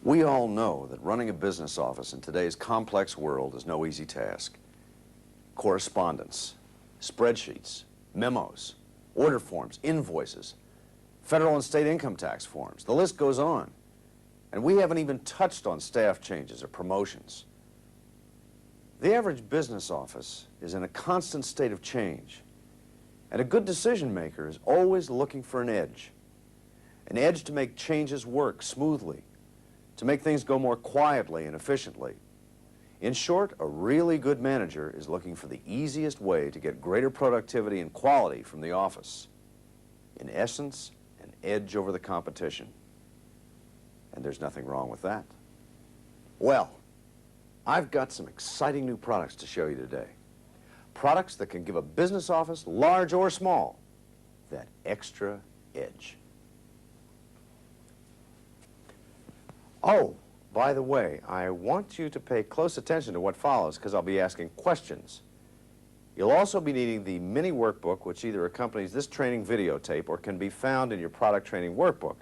We all know that running a business office in today's complex world is no easy task. Correspondence, spreadsheets, memos, order forms, invoices, federal and state income tax forms, the list goes on. And we haven't even touched on staff changes or promotions. The average business office is in a constant state of change, and a good decision maker is always looking for an edge to make changes work smoothly, to make things go more quietly and efficiently. In short, a really good manager is looking for the easiest way to get greater productivity and quality from the office. In essence, an edge over the competition. And there's nothing wrong with that. Well, I've got some exciting new products to show you today. Products that can give a business office, large or small, that extra edge. Oh, by the way, I want you to pay close attention to what follows because I'll be asking questions. You'll also be needing the mini workbook, which either accompanies this training videotape or can be found in your product training workbook.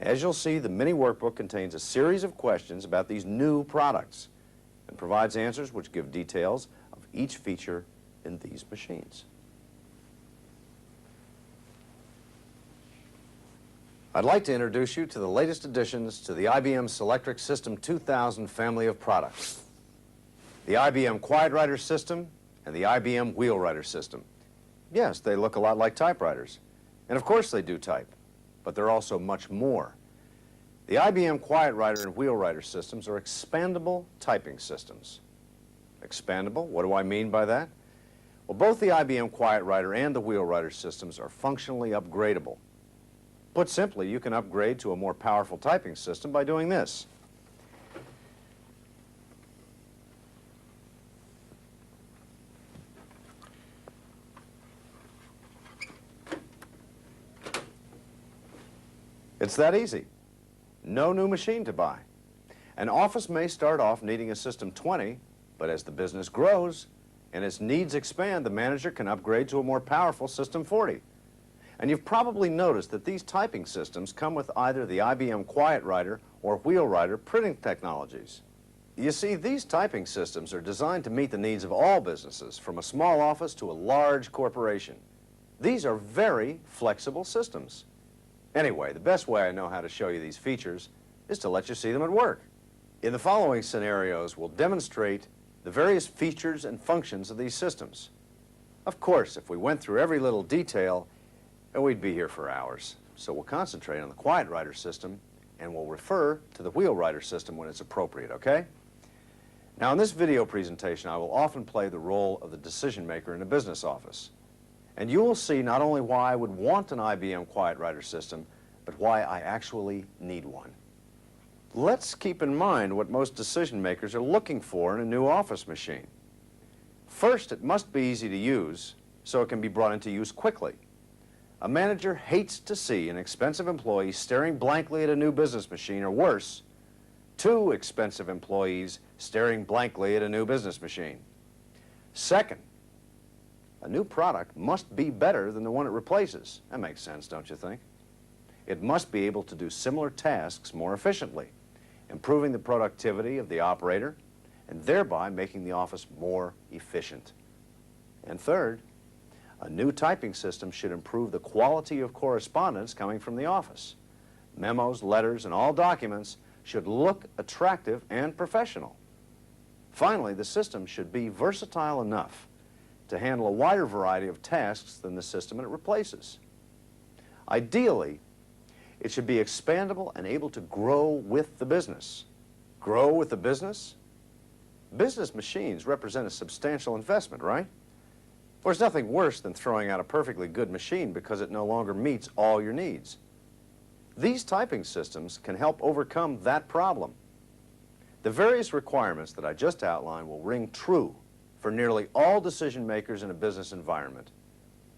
As you'll see, the mini workbook contains a series of questions about these new products and provides answers which give details of each feature in these machines. I'd like to introduce you to the latest additions to the IBM Selectric System 2000 family of products. The IBM Quietwriter system and the IBM Wheelwriter system. Yes, they look a lot like typewriters. And of course they do type, but they're also much more. The IBM Quietwriter and Wheelwriter systems are expandable typing systems. Expandable? What do I mean by that? Well, both the IBM Quietwriter and the Wheelwriter systems are functionally upgradable. Put simply, you can upgrade to a more powerful typing system by doing this. It's that easy. No new machine to buy. An office may start off needing a System 20, but as the business grows and its needs expand, the manager can upgrade to a more powerful System 40. And you've probably noticed that these typing systems come with either the IBM Quietwriter or Wheelwriter printing technologies. You see, these typing systems are designed to meet the needs of all businesses, from a small office to a large corporation. These are very flexible systems. Anyway, the best way I know how to show you these features is to let you see them at work. In the following scenarios, we'll demonstrate the various features and functions of these systems. Of course, if we went through every little detail, we'd be here for hours. So we'll concentrate on the Quietwriter system, and we'll refer to the Wheelwriter system when it's appropriate, okay? Now, in this video presentation, I will often play the role of the decision maker in a business office. And you will see not only why I would want an IBM Quietwriter system, but why I actually need one. Let's keep in mind what most decision makers are looking for in a new office machine. First, it must be easy to use, so it can be brought into use quickly. A manager hates to see an expensive employee staring blankly at a new business machine, or worse, two expensive employees staring blankly at a new business machine. Second, a new product must be better than the one it replaces. That makes sense, don't you think? It must be able to do similar tasks more efficiently, improving the productivity of the operator, and thereby making the office more efficient. And third, a new typing system should improve the quality of correspondence coming from the office. Memos, letters, and all documents should look attractive and professional. Finally, the system should be versatile enough to handle a wider variety of tasks than the system it replaces. Ideally, it should be expandable and able to grow with the business. Grow with the business? Business machines represent a substantial investment, right? There's nothing worse than throwing out a perfectly good machine because it no longer meets all your needs. These typing systems can help overcome that problem. The various requirements that I just outlined will ring true for nearly all decision makers in a business environment.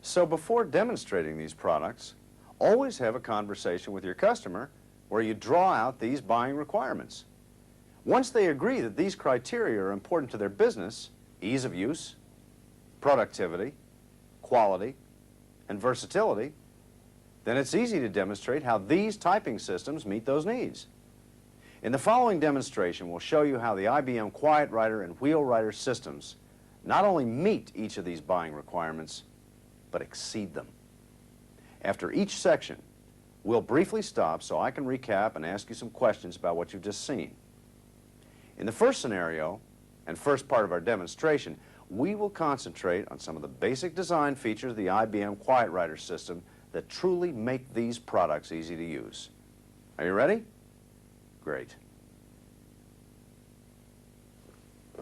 So before demonstrating these products, always have a conversation with your customer where you draw out these buying requirements. Once they agree that these criteria are important to their business, ease of use, productivity, quality, and versatility, then it's easy to demonstrate how these typing systems meet those needs. In the following demonstration, we'll show you how the IBM Quietwriter and Wheelwriter systems not only meet each of these buying requirements, but exceed them. After each section, we'll briefly stop so I can recap and ask you some questions about what you've just seen. In the first scenario, and first part of our demonstration, we will concentrate on some of the basic design features of the IBM Quietwriter system that truly make these products easy to use. Are you ready? Great.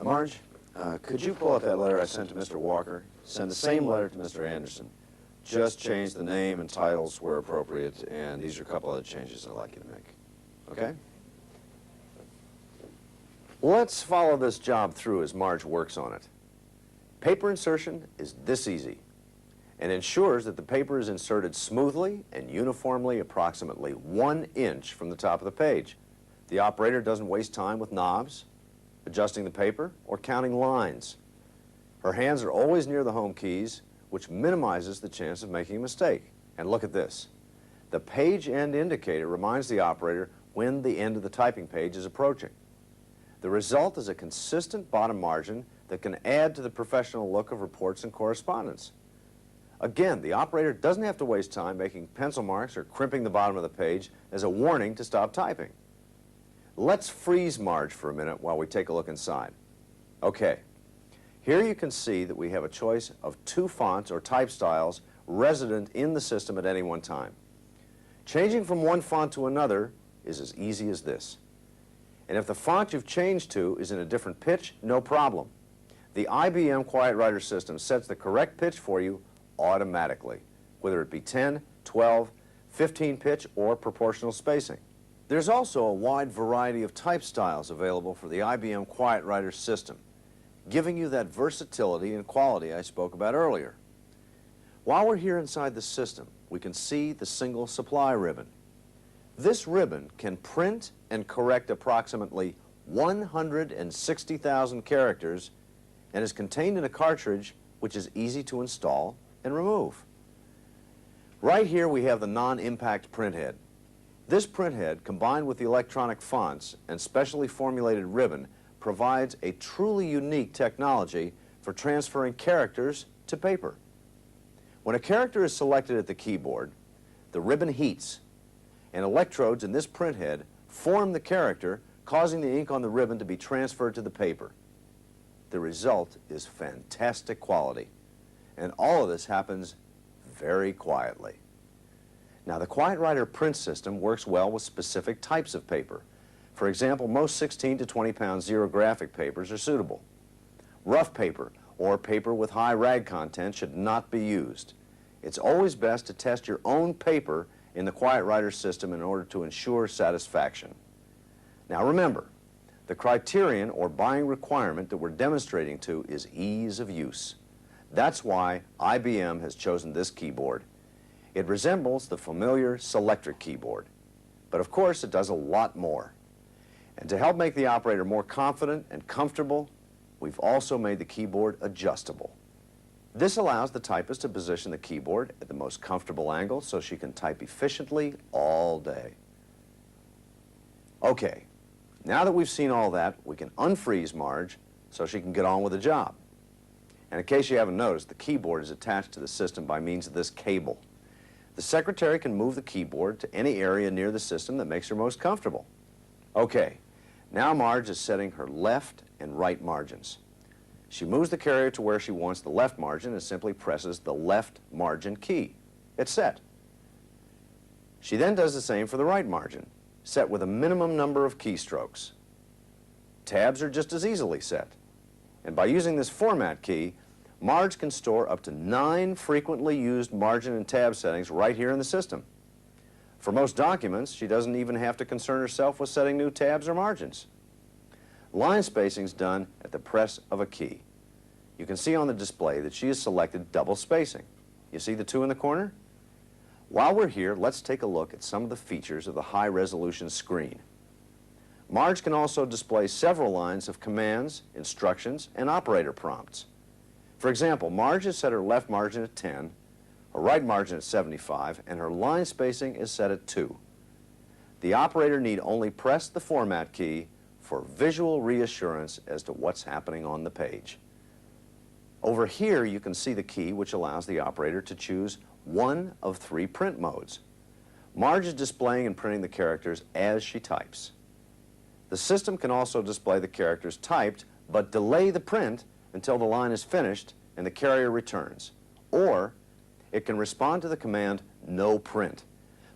Marge, could you pull up that letter I sent to Mr. Walker? Send the same letter to Mr. Anderson. Just change the name and titles where appropriate, and these are a couple other changes I'd like you to make. Okay? Let's follow this job through as Marge works on it. Paper insertion is this easy and ensures that the paper is inserted smoothly and uniformly approximately 1 inch from the top of the page. The operator doesn't waste time with knobs, adjusting the paper, or counting lines. Her hands are always near the home keys, which minimizes the chance of making a mistake. And look at this. The page end indicator reminds the operator when the end of the typing page is approaching. The result is a consistent bottom margin that can add to the professional look of reports and correspondence. Again, the operator doesn't have to waste time making pencil marks or crimping the bottom of the page as a warning to stop typing. Let's freeze Marge for a minute while we take a look inside. Okay, here you can see that we have a choice of 2 fonts or type styles resident in the system at any one time. Changing from one font to another is as easy as this. And if the font you've changed to is in a different pitch, no problem. The IBM Quietwriter system sets the correct pitch for you automatically, whether it be 10, 12, 15 pitch, or proportional spacing. There's also a wide variety of type styles available for the IBM Quietwriter system, giving you that versatility and quality I spoke about earlier. While we're here inside the system, we can see the single supply ribbon. This ribbon can print and correct approximately 160,000 characters and is contained in a cartridge which is easy to install and remove. Right here we have the non-impact printhead. This printhead, combined with the electronic fonts and specially formulated ribbon, provides a truly unique technology for transferring characters to paper. When a character is selected at the keyboard, the ribbon heats, and electrodes in this printhead form the character, causing the ink on the ribbon to be transferred to the paper. The result is fantastic quality, and all of this happens very quietly. Now, the Quietwriter print system works well with specific types of paper. For example, most 16 to 20 pound xerographic papers are suitable. Rough paper or paper with high rag content should not be used. It's always best to test your own paper in the Quietwriter system in order to ensure satisfaction. Now remember, the criterion or buying requirement that we're demonstrating to is ease of use. That's why IBM has chosen this keyboard. It resembles the familiar Selectric keyboard, but of course it does a lot more. And to help make the operator more confident and comfortable, we've also made the keyboard adjustable. This allows the typist to position the keyboard at the most comfortable angle so she can type efficiently all day. Okay, now that we've seen all that, we can unfreeze Marge so she can get on with the job. And in case you haven't noticed, the keyboard is attached to the system by means of this cable. The secretary can move the keyboard to any area near the system that makes her most comfortable. Okay, now Marge is setting her left and right margins. She moves the carrier to where she wants the left margin and simply presses the left margin key. It's set. She then does the same for the right margin, set with a minimum number of keystrokes. Tabs are just as easily set. And by using this format key, Marge can store up to 9 frequently used margin and tab settings right here in the system. For most documents, she doesn't even have to concern herself with setting new tabs or margins. Line spacing is done at the press of a key. You can see on the display that she has selected double spacing. You see the 2 in the corner? While we're here, let's take a look at some of the features of the high-resolution screen. Marge can also display several lines of commands, instructions, and operator prompts. For example, Marge has set her left margin at 10, her right margin at 75, and her line spacing is set at 2. The operator need only press the format key for visual reassurance as to what's happening on the page. Over here, you can see the key which allows the operator to choose one of 3 print modes. Marge is displaying and printing the characters as she types. The system can also display the characters typed, but delay the print until the line is finished and the carrier returns. Or it can respond to the command no print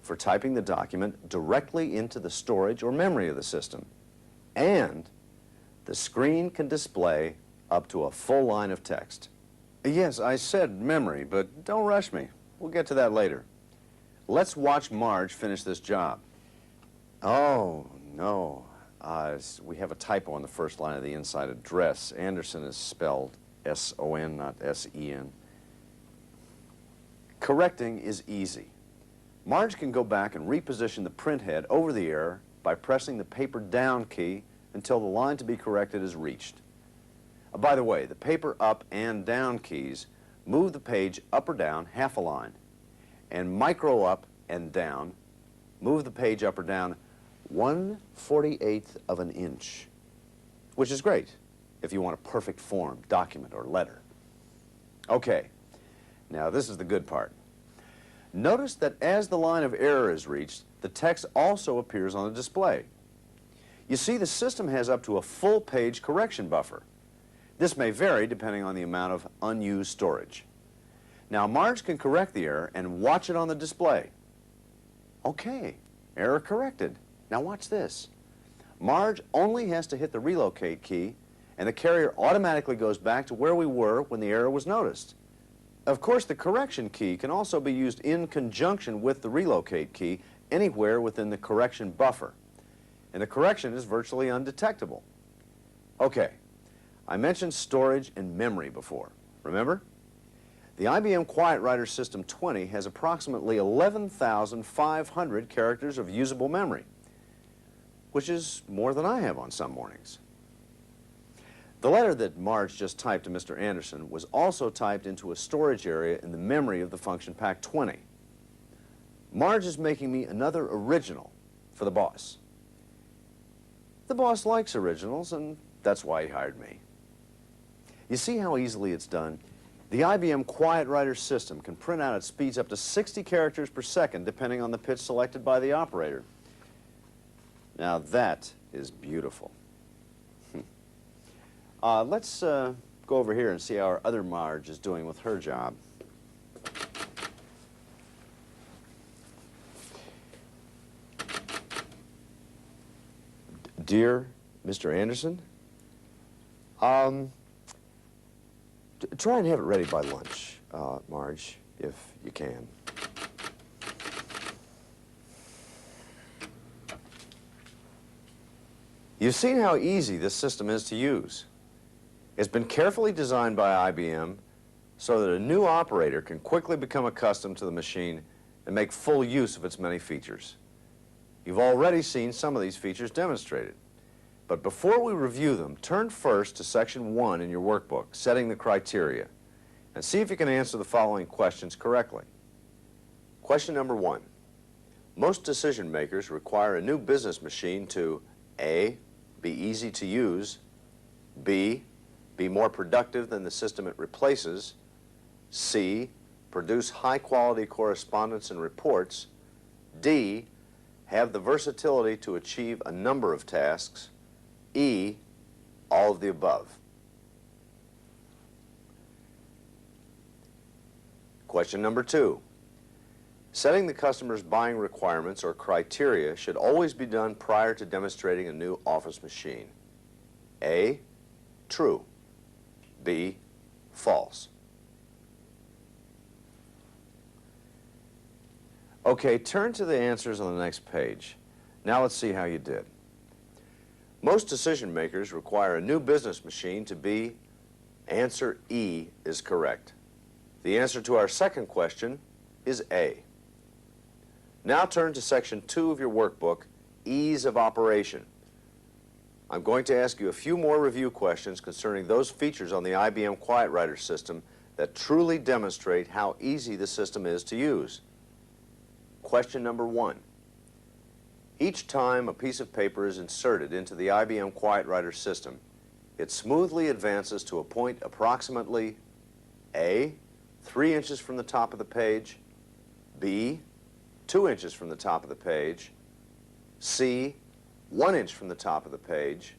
for typing the document directly into the storage or memory of the system. And the screen can display up to a full line of text. Yes, I said memory, but don't rush me. We'll get to that later. Let's watch Marge finish this job. Oh, no. We have a typo on the first line of the inside address. Anderson is spelled S-O-N, not S-E-N. Correcting is easy. Marge can go back and reposition the print head over the error by pressing the paper down key until the line to be corrected is reached. By the way, the paper up and down keys move the page up or down half a line, and micro up and down move the page up or down 1/48 of an inch, which is great if you want a perfect form, document, or letter. Okay, now this is the good part. Notice that as the line of error is reached, the text also appears on the display. You see, the system has up to a full page correction buffer. This may vary depending on the amount of unused storage. Now, Marge can correct the error and watch it on the display. Okay, error corrected. Now watch this. Marge only has to hit the relocate key, and the carrier automatically goes back to where we were when the error was noticed. Of course, the correction key can also be used in conjunction with the relocate key anywhere within the correction buffer, and the correction is virtually undetectable. Okay, I mentioned storage and memory before. Remember? The IBM Quietwriter System 20 has approximately 11,500 characters of usable memory, which is more than I have on some mornings. The letter that Marge just typed to Mr. Anderson was also typed into a storage area in the memory of the function pack 20. Marge is making me another original for the boss. The boss likes originals, and that's why he hired me. You see how easily it's done? The IBM Quietwriter system can print out at speeds up to 60 characters per second, depending on the pitch selected by the operator. Now that is beautiful. Let's go over here and see how our other Marge is doing with her job. Dear Mr. Anderson, try and have it ready by lunch, Marge, if you can. You've seen how easy this system is to use. It's been carefully designed by IBM so that a new operator can quickly become accustomed to the machine and make full use of its many features. You've already seen some of these features demonstrated. But before we review them, turn first to Section 1 in your workbook, Setting the Criteria, and see if you can answer the following questions correctly. Question number 1. Most decision makers require a new business machine to A, be easy to use, B, be more productive than the system it replaces, C, produce high-quality correspondence and reports, D, have the versatility to achieve a number of tasks, E, all of the above. Question number 2. Setting the customer's buying requirements or criteria should always be done prior to demonstrating a new office machine. A, true. B, false. Okay, turn to the answers on the next page. Now let's see how you did. Most decision makers require a new business machine to be, answer E is correct. The answer to our second question is A. Now turn to Section 2 of your workbook, Ease of Operation. I'm going to ask you a few more review questions concerning those features on the IBM Quietwriter system that truly demonstrate how easy the system is to use. Question number 1. Each time a piece of paper is inserted into the IBM Quietwriter system, it smoothly advances to a point approximately A, 3 inches from the top of the page, B, 2 inches from the top of the page, C, 1 inch from the top of the page,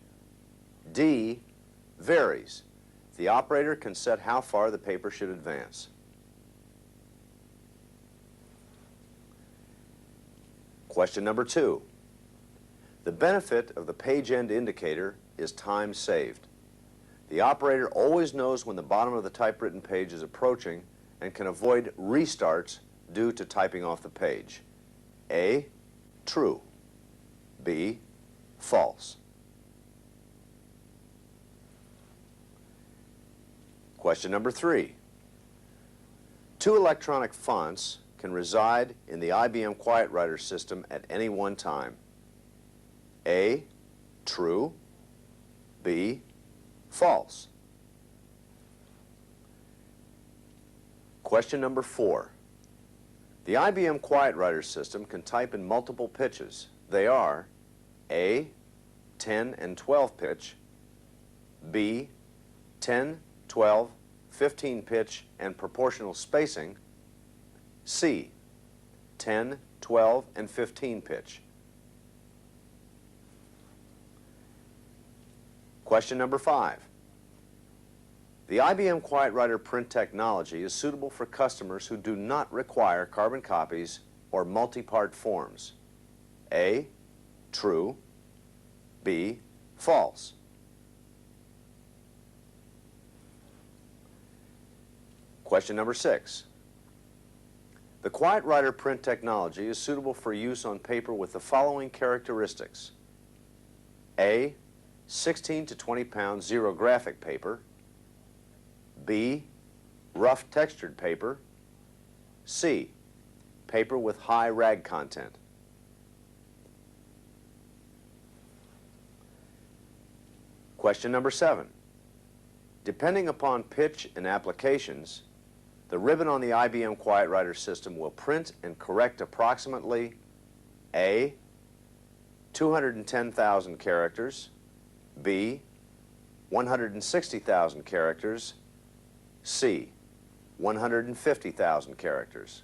D, varies. The operator can set how far the paper should advance. Question number 2. The benefit of the page end indicator is time saved. The operator always knows when the bottom of the typewritten page is approaching and can avoid restarts due to typing off the page. A, true. B, false. Question number 3. 2 electronic fonts can reside in the IBM Quietwriter system at any one time. A, true. B, false. Question number 4. The IBM Quietwriter system can type in multiple pitches. They are A, 10 and 12 pitch, B, 10, 12, 15 pitch and proportional spacing, C, 10, 12, and 15 pitch. Question number 5. The IBM Quietwriter print technology is suitable for customers who do not require carbon copies or multi-part forms. A, true. B, false. Question number 6. The Quietwriter print technology is suitable for use on paper with the following characteristics. A, 16 to 20 pound zero graphic paper. B, rough textured paper. C, paper with high rag content. Question number 7. Depending upon pitch and applications, the ribbon on the IBM Quietwriter system will print and correct approximately A, 210,000 characters, B, 160,000 characters, C, 150,000 characters.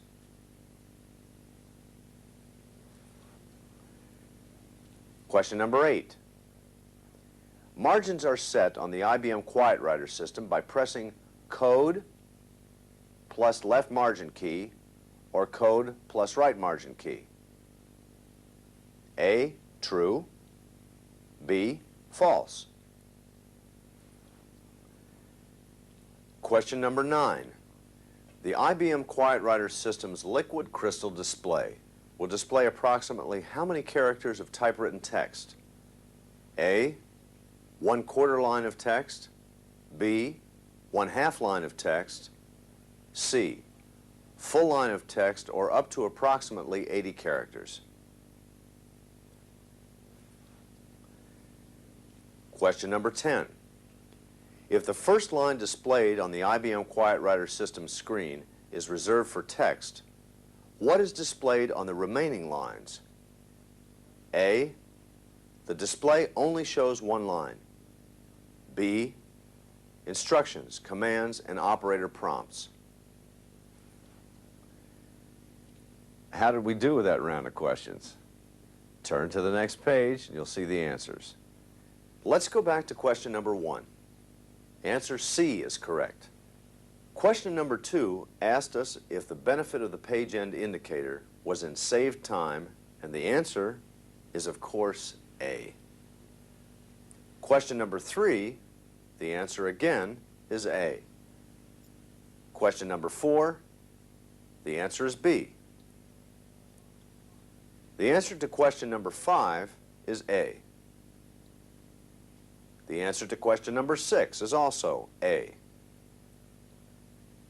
Question number 8. Margins are set on the IBM Quietwriter system by pressing code plus left margin key or code plus right margin key. A, true. B, false. Question number 9. The IBM Quietwriter system's liquid crystal display will display approximately how many characters of typewritten text? A, 1/4 line of text. B, 1/2 line of text. C, full line of text or up to approximately 80 characters. Question number 10. If the first line displayed on the IBM Quietwriter system screen is reserved for text, what is displayed on the remaining lines? A, the display only shows one line. B, instructions, commands, and operator prompts. How did we do with that round of questions? Turn to the next page and you'll see the answers. Let's go back to question number 1. Answer C is correct. Question number 2 asked us if the benefit of the page end indicator was in saved time, and the answer is, of course, A. Question number 3, the answer again is A. Question number 4, the answer is B. The answer to question number 5 is A. The answer to question number 6 is also A.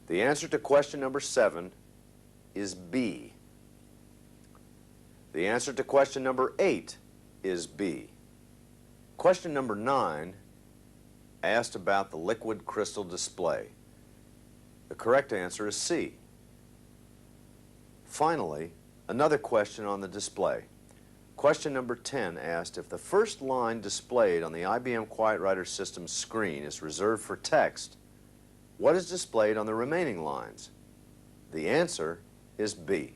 The answer to question number 7 is B. The answer to question number 8 is B. Question number 9 asked about the liquid crystal display. The correct answer is C. Finally, another question on the display. Question number 10 asked, if the first line displayed on the IBM Quietwriter system screen is reserved for text, what is displayed on the remaining lines? The answer is B.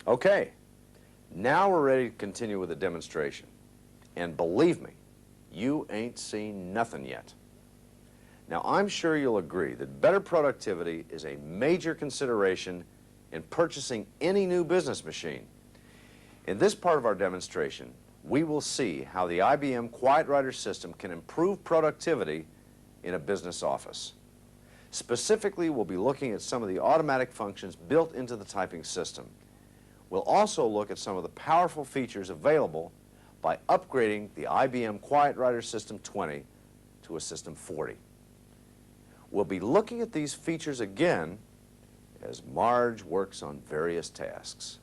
Okay, now we're ready to continue with the demonstration. And believe me, you ain't seen nothing yet. Now, I'm sure you'll agree that better productivity is a major consideration in purchasing any new business machine. In this part of our demonstration, we will see how the IBM Quietwriter system can improve productivity in a business office. Specifically, we'll be looking at some of the automatic functions built into the typing system. We'll also look at some of the powerful features available by upgrading the IBM Quietwriter System 20 to a System 40. We'll be looking at these features again as Marge works on various tasks.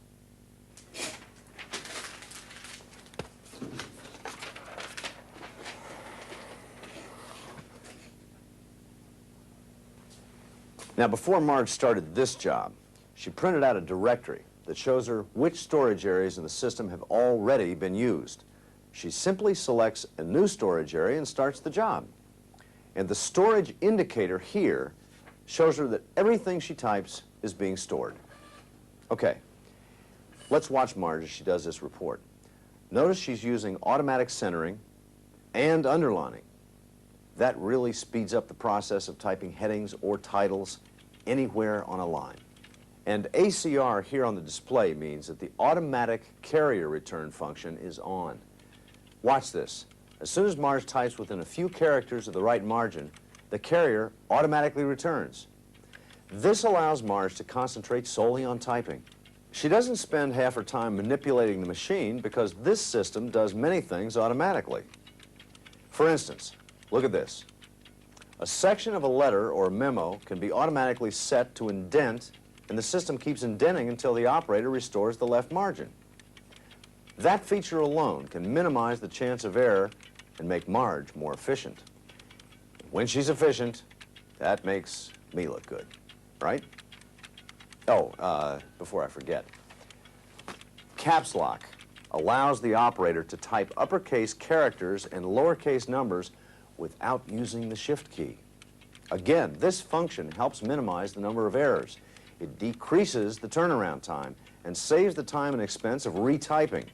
Now, before Marge started this job, she printed out a directory that shows her which storage areas in the system have already been used. She simply selects a new storage area and starts the job. And the storage indicator here shows her that everything she types is being stored. Okay, let's watch Marge as she does this report. Notice she's using automatic centering and underlining. That really speeds up the process of typing headings or titles anywhere on a line. And ACR here on the display means that the automatic carrier return function is on. Watch this. As soon as Marge types within a few characters of the right margin, the carrier automatically returns. This allows Marge to concentrate solely on typing. She doesn't spend half her time manipulating the machine because this system does many things automatically. For instance, look at this. A section of a letter or a memo can be automatically set to indent, and the system keeps indenting until the operator restores the left margin. That feature alone can minimize the chance of error and make Marge more efficient. When she's efficient, that makes me look good, right? Oh, before I forget, caps lock allows the operator to type uppercase characters and lowercase numbers without using the shift key. Again, this function helps minimize the number of errors. It decreases the turnaround time and saves the time and expense of retyping.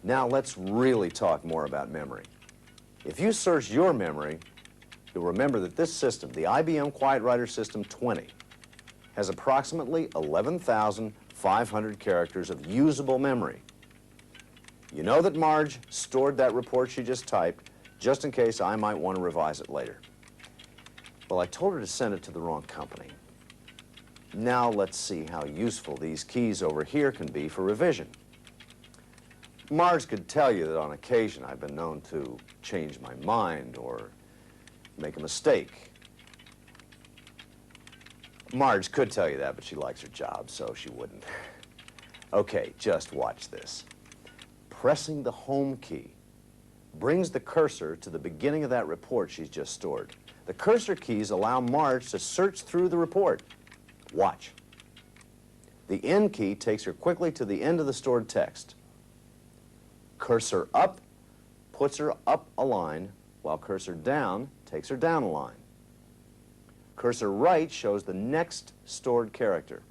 Now let's really talk more about memory. If you search your memory, you'll remember that this system, the IBM Quietwriter System 20, has approximately 11,500 characters of usable memory. You know that Marge stored that report she just typed just in case I might want to revise it later. Well, I told her to send it to the wrong company. Now let's see how useful these keys over here can be for revision. Marge could tell you that on occasion I've been known to change my mind or make a mistake. Marge could tell you that, but she likes her job, so she wouldn't. Okay, just watch this. Pressing the home key brings the cursor to the beginning of that report she's just stored. The cursor keys allow Marge to search through the report. Watch. The end key takes her quickly to the end of the stored text. Cursor up puts her up a line, while cursor down takes her down a line. Cursor right shows the next stored character,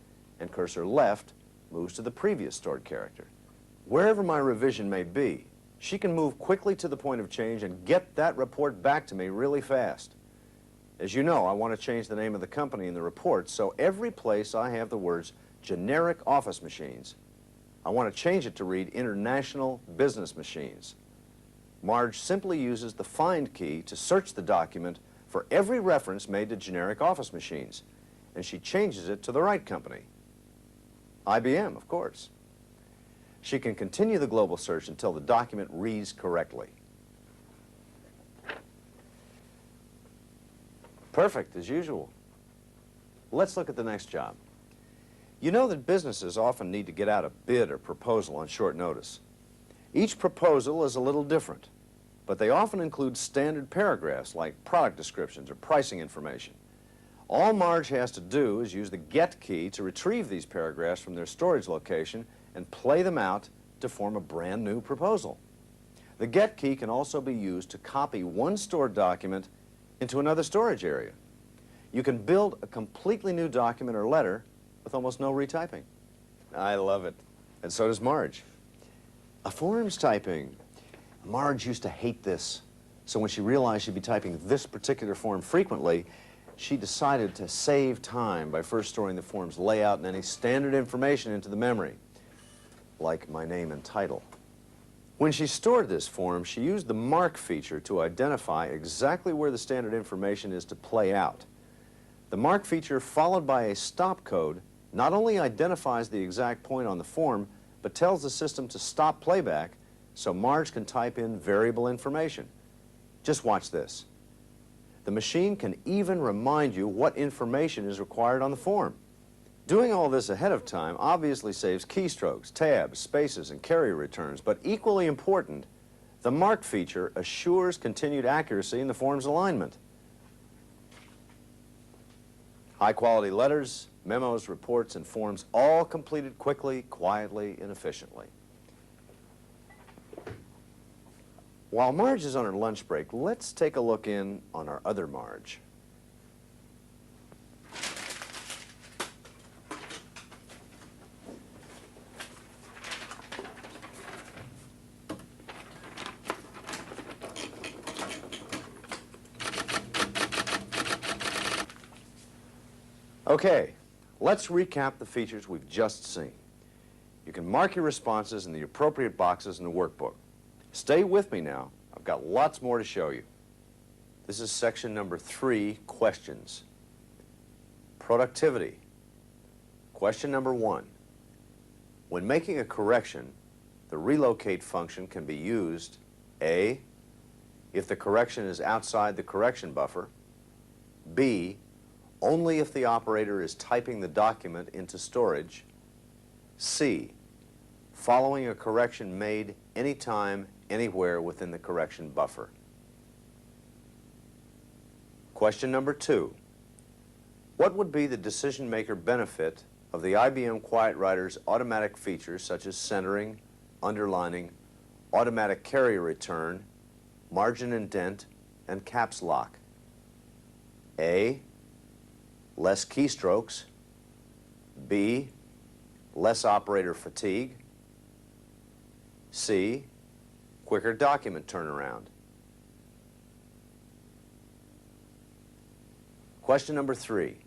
and cursor left moves to the previous stored character. Wherever my revision may be, she can move quickly to the point of change and get that report back to me really fast. As you know, I want to change the name of the company in the report, so every place I have the words generic office machines, I want to change it to read international business machines. Marge simply uses the find key to search the document for every reference made to generic office machines, and she changes it to the right company. IBM, of course. She can continue the global search until the document reads correctly. Perfect, as usual. Let's look at the next job. You know that businesses often need to get out a bid or proposal on short notice. Each proposal is a little different, but they often include standard paragraphs like product descriptions or pricing information. All Marge has to do is use the get key to retrieve these paragraphs from their storage location and play them out to form a brand new proposal. The GET key can also be used to copy one stored document into another storage area. You can build a completely new document or letter with almost no retyping. I love it. And so does Marge. A forms typing. Marge used to hate this. So when she realized she'd be typing this particular form frequently, she decided to save time by first storing the form's layout and any standard information into the memory, like my name and title. When she stored this form, she used the mark feature to identify exactly where the standard information is to play out. The mark feature, followed by a stop code, not only identifies the exact point on the form, but tells the system to stop playback so Marge can type in variable information. Just watch this. The machine can even remind you what information is required on the form. Doing all this ahead of time obviously saves keystrokes, tabs, spaces, and carrier returns, but equally important, the mark feature assures continued accuracy in the form's alignment. High-quality letters, memos, reports, and forms all completed quickly, quietly, and efficiently. While Marge is on her lunch break, let's take a look in on our other Marge. Okay, let's recap the features we've just seen. You can mark your responses in the appropriate boxes in the workbook. Stay with me now. I've got lots more to show you. This is section number 3, questions. Productivity. Question number 1. When making a correction, the relocate function can be used, A, if the correction is outside the correction buffer, B, only if the operator is typing the document into storage, C, following a correction made anytime, anywhere within the correction buffer. Question number 2. What would be the decision maker benefit of the IBM Quietwriter's automatic features such as centering, underlining, automatic carrier return, margin indent, and caps lock? A, less keystrokes. B, less operator fatigue. C, quicker document turnaround. Question number 3.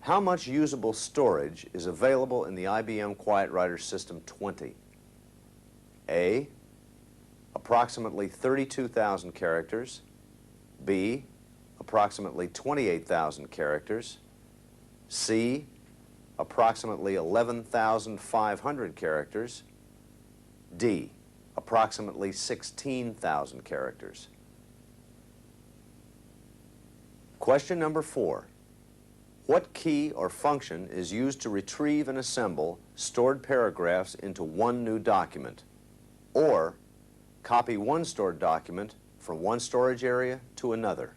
How much usable storage is available in the IBM Quietwriter System 20? A, approximately 32,000 characters. B, approximately 28,000 characters. C, approximately 11,500 characters. D, approximately 16,000 characters. Question number 4. What key or function is used to retrieve and assemble stored paragraphs into one new document, or copy one stored document from one storage area to another?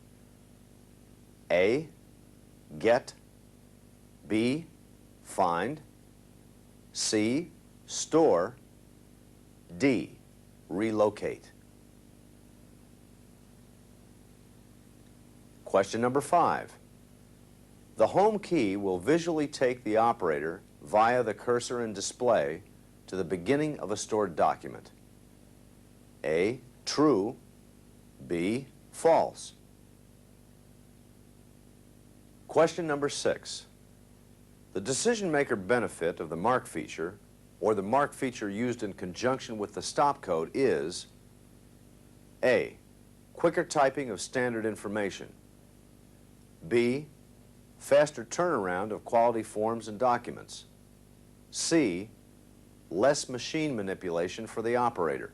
A, get. B, find. C, store. D, relocate. Question number 5. The home key will visually take the operator via the cursor and display to the beginning of a stored document. A, true. B, false. Question number 6. The decision maker benefit of the mark feature, or the mark feature used in conjunction with the stop code, is A, quicker typing of standard information. B, faster turnaround of quality forms and documents. C, less machine manipulation for the operator.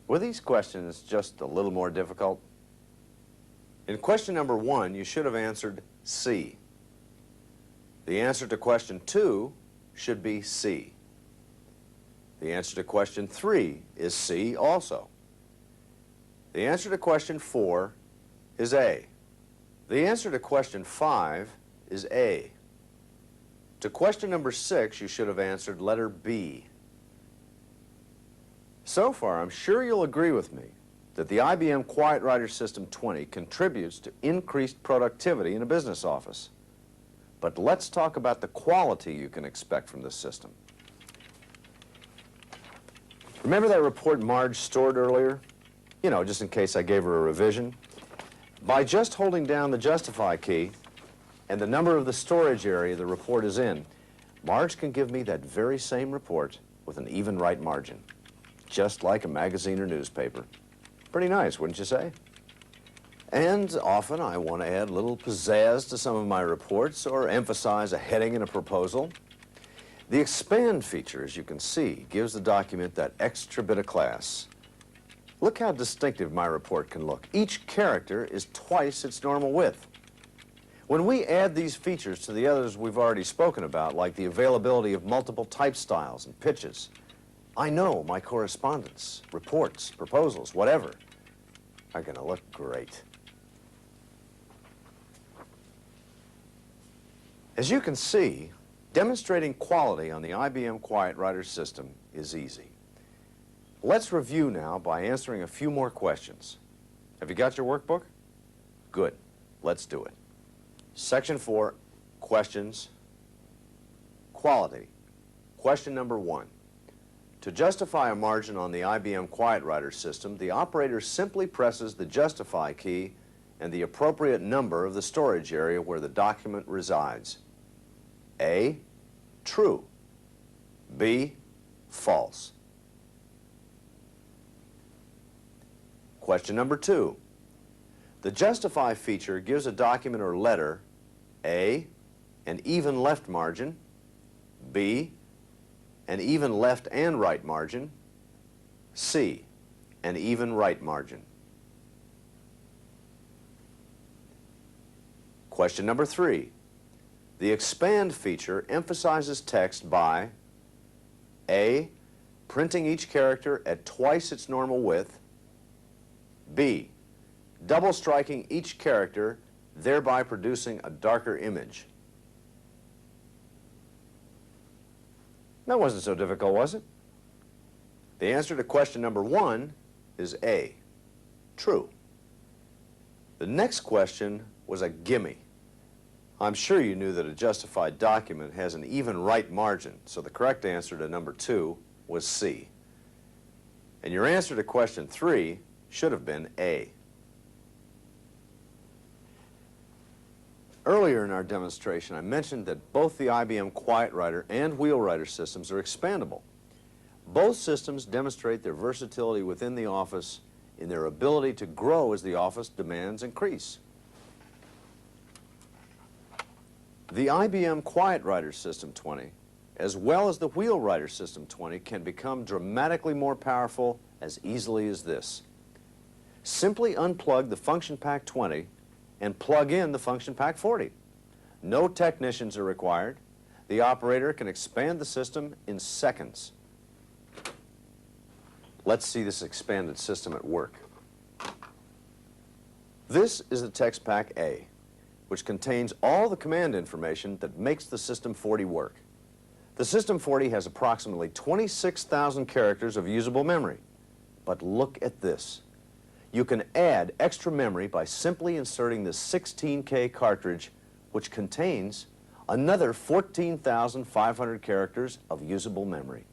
Were these questions just a little more difficult? In question number 1, you should have answered C. The answer to question 2 should be C. The answer to question 3 is C also. The answer to question 4 is A. The answer to question 5 is A. To question number 6, you should have answered letter B. So far, I'm sure you'll agree with me that the IBM Quietwriter System 20 contributes to increased productivity in a business office. But let's talk about the quality you can expect from this system. Remember that report Marge stored earlier? You know, just in case I gave her a revision. By just holding down the Justify key and the number of the storage area the report is in, Marge can give me that very same report with an even right margin, just like a magazine or newspaper. Pretty nice, wouldn't you say? And often I want to add a little pizzazz to some of my reports or emphasize a heading in a proposal. The expand feature, as you can see, gives the document that extra bit of class. Look how distinctive my report can look. Each character is twice its normal width. When we add these features to the others we've already spoken about, like the availability of multiple type styles and pitches, I know my correspondence, reports, proposals, whatever, are going to look great. As you can see, demonstrating quality on the IBM Quietwriter system is easy. Let's review now by answering a few more questions. Have you got your workbook? Good. Let's do it. Section 4, questions. Quality. Question number 1. To justify a margin on the IBM Quietwriter system, the operator simply presses the Justify key and the appropriate number of the storage area where the document resides. A, true. B, false. Question number 2. The Justify feature gives a document or letter A, an even left margin, B, an even left and right margin, C, an even right margin. Question number 3. The expand feature emphasizes text by A, printing each character at twice its normal width, B, double striking each character, thereby producing a darker image. That wasn't so difficult, was it? The answer to question number 1 is A, true. The next question was a gimme. I'm sure you knew that a justified document has an even right margin, so the correct answer to number 2 was C. And your answer to question 3 should have been A. Earlier in our demonstration, I mentioned that both the IBM Quietwriter and Wheelwriter systems are expandable. Both systems demonstrate their versatility within the office in their ability to grow as the office demands increase. The IBM Quietwriter System 20, as well as the Wheelwriter System 20, can become dramatically more powerful as easily as this. Simply unplug the Function Pack 20 and plug in the Function Pack 40. No technicians are required. The operator can expand the system in seconds. Let's see this expanded system at work. This is the Text Pack A, which contains all the command information that makes the System 40 work. The System 40 has approximately 26,000 characters of usable memory. But look at this. You can add extra memory by simply inserting the 16K cartridge, which contains another 14,500 characters of usable memory.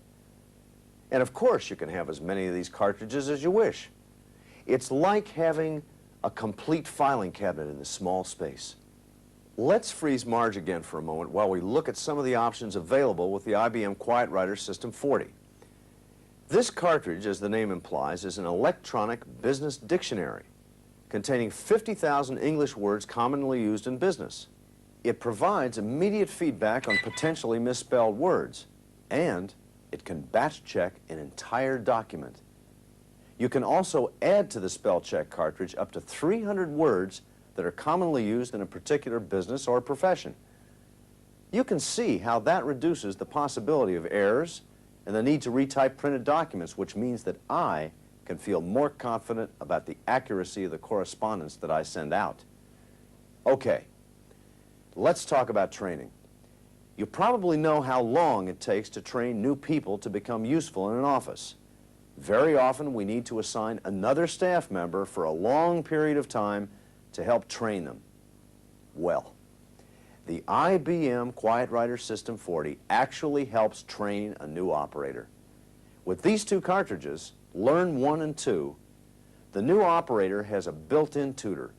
And of course, you can have as many of these cartridges as you wish. It's like having a complete filing cabinet in this small space. Let's freeze Marge again for a moment while we look at some of the options available with the IBM Quietwriter System 40. This cartridge, as the name implies, is an electronic business dictionary containing 50,000 English words commonly used in business. It provides immediate feedback on potentially misspelled words, and it can batch check an entire document. You can also add to the spell check cartridge up to 300 words that are commonly used in a particular business or profession. You can see how that reduces the possibility of errors and the need to retype printed documents, which means that I can feel more confident about the accuracy of the correspondence that I send out. Okay, let's talk about training. You probably know how long it takes to train new people to become useful in an office. Very often we need to assign another staff member for a long period of time to help train them. Well, the IBM Quietwriter System 40 actually helps train a new operator. With these two cartridges, Learn 1 and 2, the new operator has a built-in tutor.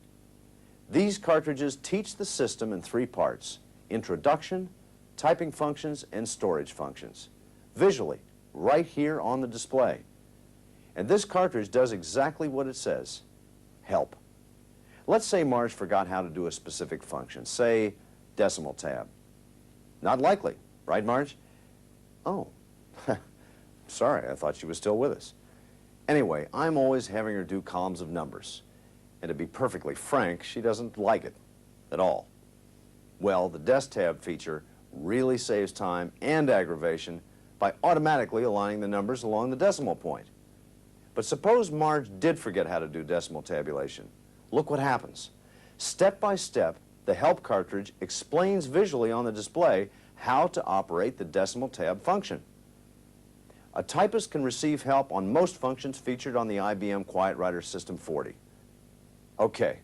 These cartridges teach the system in 3 parts: introduction, typing functions, and storage functions, visually, right here on the display. And this cartridge does exactly what it says: help. Let's say Marge forgot how to do a specific function, say decimal tab. Not likely, right, Marge? Oh, sorry, I thought she was still with us. Anyway, I'm always having her do columns of numbers. And to be perfectly frank, she doesn't like it at all. Well, the Desk Tab feature really saves time and aggravation by automatically aligning the numbers along the decimal point. But suppose Marge did forget how to do decimal tabulation. Look what happens. Step by step, the help cartridge explains visually on the display how to operate the decimal tab function. A typist can receive help on most functions featured on the IBM Quietwriter System 40. Okay,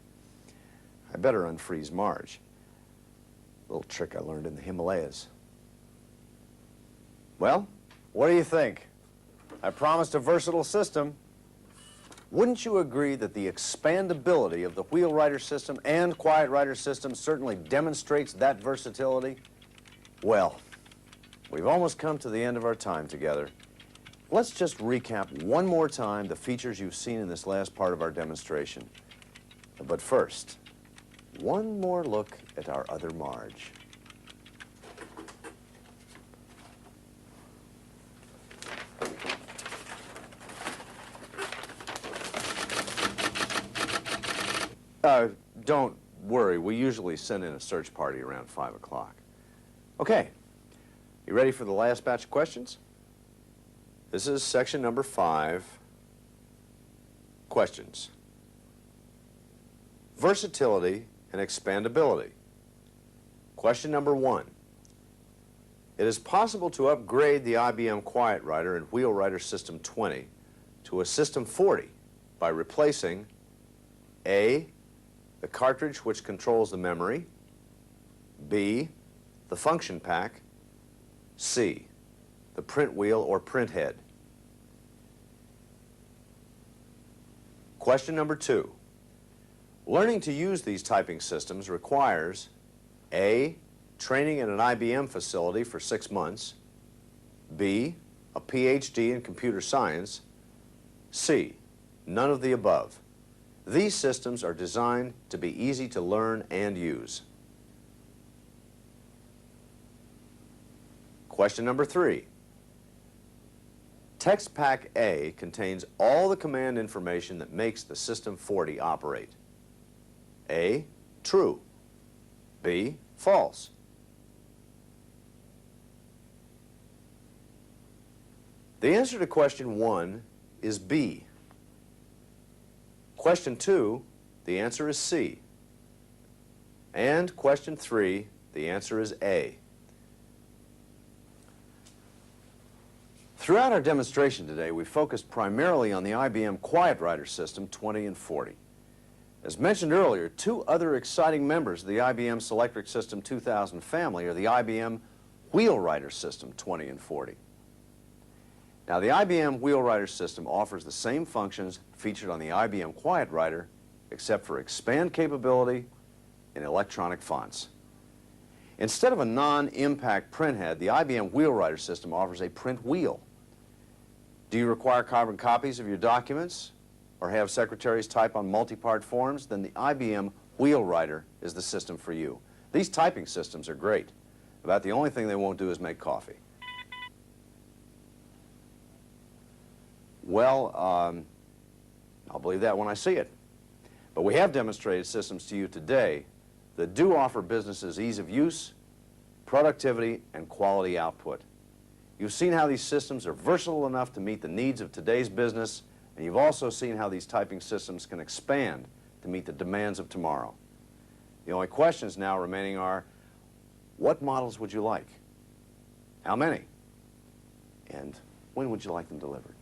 I better unfreeze Marge. A little trick I learned in the Himalayas. Well, what do you think? I promised a versatile system. Wouldn't you agree that the expandability of the Wheelwriter system and Quietwriter system certainly demonstrates that versatility? Well, we've almost come to the end of our time together. Let's just recap one more time the features you've seen in this last part of our demonstration. But first, one more look at our other Marge. Don't worry, we usually send in a search party around 5 o'clock. Okay, you ready for the last batch of questions? This is section number 5, questions. Versatility and expandability. Question number 1. It is possible to upgrade the IBM Quietwriter and Wheelwriter System 20 to a System 40 by replacing A, the cartridge which controls the memory, B, the function pack, C, the print wheel or print head. Question number 2. Learning to use these typing systems requires A, training in an IBM facility for 6 months, B, a PhD in computer science, C, none of the above. These systems are designed to be easy to learn and use. Question number 3. Text Pack A contains all the command information that makes the System 40 operate. A, true. B, false. The answer to question 1 is B. Question 2, the answer is C. And question 3, the answer is A. Throughout our demonstration today, we focused primarily on the IBM Quietwriter System 20 and 40. As mentioned earlier, 2 other exciting members of the IBM Selectric System 2000 family are the IBM Wheelwriter System 20 and 40. Now, the IBM Wheelwriter system offers the same functions featured on the IBM Quietwriter, except for expand capability in electronic fonts. Instead of a non-impact printhead, the IBM Wheelwriter system offers a print wheel. Do you require carbon copies of your documents or have secretaries type on multi-part forms? Then the IBM Wheelwriter is the system for you. These typing systems are great. About the only thing they won't do is make coffee. Well, I'll believe that when I see it. But we have demonstrated systems to you today that do offer businesses ease of use, productivity, and quality output. You've seen how these systems are versatile enough to meet the needs of today's business, and you've also seen how these typing systems can expand to meet the demands of tomorrow. The only questions now remaining are, what models would you like? How many? And when would you like them delivered?